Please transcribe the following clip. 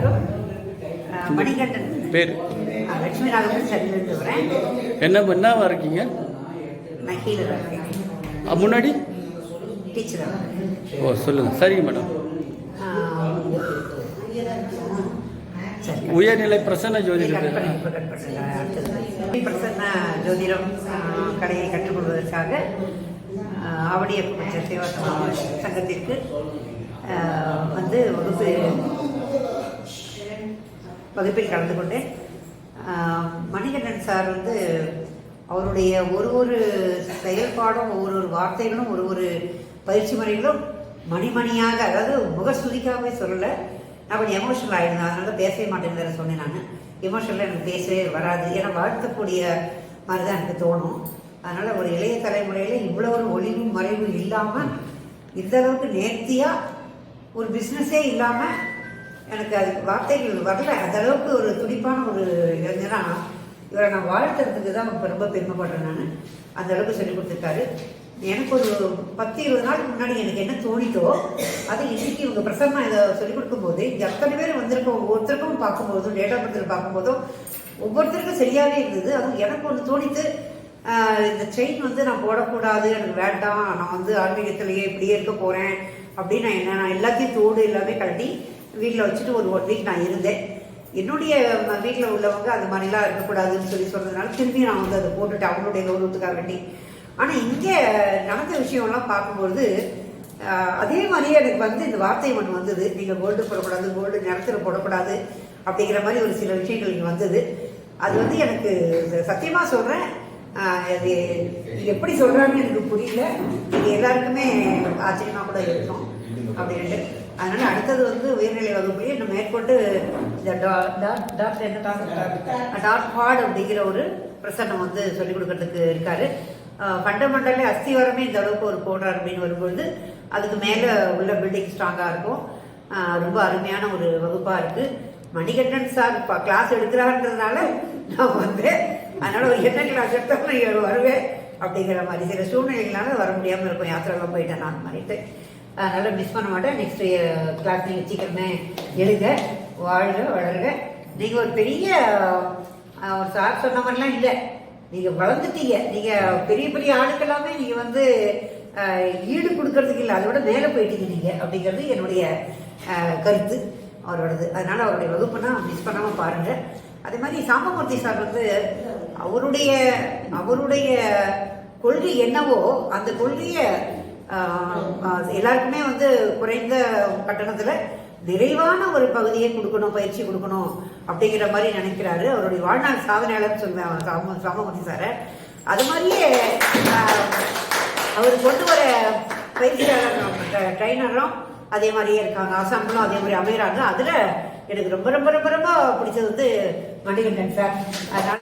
எல்லாருக்கும். மணிகண்டன் பேர் லட்சுமி நாகப்பன் சரியிலிருந்து வரேன். என்னவா இருக்கீங்க? நான் கீழே இருக்கேன். முன்னாடி டீச்சராக. ஓ சொல்லுங்கள். சரிங்க மேடம். சரி, உயர்நிலை பிரசன்ன ஜோதிடம் பிரசன்ன ஜோதிடம் கலையை கற்றுக்கொள்வதற்காக ஆவடிய சேவா சங்கத்திற்கு வந்து வகுப்பில் கலந்து கொண்டேன். மணிகண்டன் சார் வந்து அவருடைய ஒரு செயல்பாடும் ஒவ்வொரு வார்த்தைகளும் ஒரு பயிற்சி முறைகளும் மணிமணியாக, அதாவது முகஸ்துதிக்காகவே சொல்லலை. நான் கொஞ்சம் எமோஷனல் ஆகிருந்தேன், அதனால பேசவே மாட்டேன்னு சொன்னேன். நான் எமோஷனலாக எனக்கு பேசவே வராது, ஏன்னா வாழ்த்தக்கூடிய மாதிரி தான் எனக்கு தோணும். அதனால் ஒரு இளைய தலைமுறையில் இவ்வளோ ஒரு ஒளிவும் மறைவும் இல்லாமல் இந்த அளவுக்கு நேர்த்தியாக ஒரு பிஸ்னஸே இல்லாமல் எனக்கு அதுக்கு வார்த்தைகள் வரல. அந்த அளவுக்கு ஒரு துடிப்பான ஒரு இளைஞராக இவரை நான் வாழ்த்துறதுக்கு தான் இப்போ ரொம்ப பெருமைப்படுறேன். நான் அந்த அளவுக்கு சொல்லிக் கொடுத்துருக்காரு. எனக்கு ஒரு 10-20 நாளுக்கு முன்னாடி எனக்கு என்ன தோணித்தோ அது இன்னைக்கு இவங்க பிரசன்னா இதை சொல்லிக் கொடுக்கும்போது இங்கே அத்தனை பேர் வந்திருக்கோம். ஒவ்வொருத்தருக்கும் பார்க்கும்போதும் டேட்டா பர்த்தில் பார்க்கும்போதும் ஒவ்வொருத்தருக்கும் சரியாகவே இருந்தது. அதுவும் எனக்கு ஒன்று தோணித்து, இந்த செயின் வந்து நான் போடக்கூடாது, எனக்கு வேண்டாம், நான் வந்து ஆன்மீகத்திலேயே இப்படியே இருக்க போகிறேன் அப்படின்னு நான் எல்லாத்தையும் தோடு எல்லாமே கழட்டி வீட்டில் வச்சுட்டு ஒரு 1 வீக் நான் இருந்தேன். என்னுடைய வீட்டில் உள்ளவங்க அந்த மாதிரிலாம் இருக்கக்கூடாதுன்னு சொன்னதுனால திரும்பி நான் வந்து அதை போட்டுட்டு அவங்களுடைய கௌரவத்துக்காக வேண்டி. ஆனால் இங்கே நடந்த விஷயம்லாம் பார்க்கும்போது அதே மாதிரியே எனக்கு வந்து இந்த வார்த்தை ஒன்று வந்தது, நீங்கள் கோல்டு போடக்கூடாது, கோல்டு நிறத்தில் போடக்கூடாது அப்படிங்கிற மாதிரி ஒரு சில விஷயங்கள் இங்கே வந்தது. அது வந்து எனக்கு சத்தியமாக சொல்கிறேன், அது எப்படி சொல்கிறான்னு எனக்கு புரியல. இது எல்லாருக்குமே ஆச்சரியமாக கூட இருக்கும் அப்படின்ட்டு. அதனால் அடுத்தது வந்து உயர்நிலை வகுப்புலேயே இன்னும் மேற்கொண்டு இந்த டாட் ஹார்ட் அப்படிங்கிற ஒரு பிரசன்னம் வந்து சொல்லிக் கொடுக்கறதுக்கு இருக்காரு. ஃபண்டமெண்டலே அஸ்திவாரமே இந்த அளவுக்கு ஒரு போடுறார் அப்படின்னு வரும்பொழுது அதுக்கு மேலே உள்ள பில்டிங் ஸ்ட்ராங்காக இருக்கும். ரொம்ப அருமையான ஒரு வகுப்பாக இருக்குது. மணிகண்டன் சார் கிளாஸ் எடுக்கிறான்றதுனால நான் வந்தேன். அதனால் ஒரு என்ன கிளாஸ் எடுத்தாலும் வருவேன் அப்படிங்கிற மாதிரி சில சூழ்நிலைகளால வர முடியாமல் இருக்கும். யாத்திரைலாம் போயிட்டேன் நான் மாதிரிட்டு. அதனால் மிஸ் பண்ண மாட்டேன். நெக்ஸ்ட் கிளாஸ் நீங்கள் சீக்கிரமே எழுத, வாழ்க வளர்க. நீங்கள் ஒரு பெரிய ஒரு சார் சொன்ன மாதிரிலாம் இல்லை, நீங்கள் வளர்ந்துட்டீங்க. நீங்கள் பெரிய பெரிய ஆளுக்கெல்லாமே நீங்கள் வந்து ஈடு கொடுக்கறதுக்கு இல்லை, அதோட மேலே போயிட்டீங்க நீங்கள் அப்படிங்கிறது என்னுடைய கருத்து அவரோடது. அதனால் அவருடைய வகுப்புனா மிஸ் பண்ணாமல் பாருங்கள். அதே மாதிரி சாம்பமூர்த்தி சார் வந்து அவருடைய கொள்கை என்னவோ அந்த கொள்கையை எல்லாருக்குமே வந்து குறைந்த கட்டணத்தில் நிறைவான ஒரு பகுதியை கொடுக்கணும், பயிற்சி கொடுக்கணும் அப்படிங்கிற மாதிரி நினைக்கிறாரு. அவருடைய வாழ்நாள் சாதனையாளர்னு சொல்லுவேன் சாம்பமூர்த்தி சாரை. அது மாதிரியே அவர் கொண்டு வர பயிற்சியாளர் ட்ரைனரும் அதே மாதிரியே இருக்காங்க, அசாம்பிளும் அதே மாதிரி அமைகிறாங்க. அதில் எனக்கு ரொம்ப ரொம்ப ரொம்ப ரொம்ப பிடிச்சது வந்து மணிகண்டன் சார். அதனால்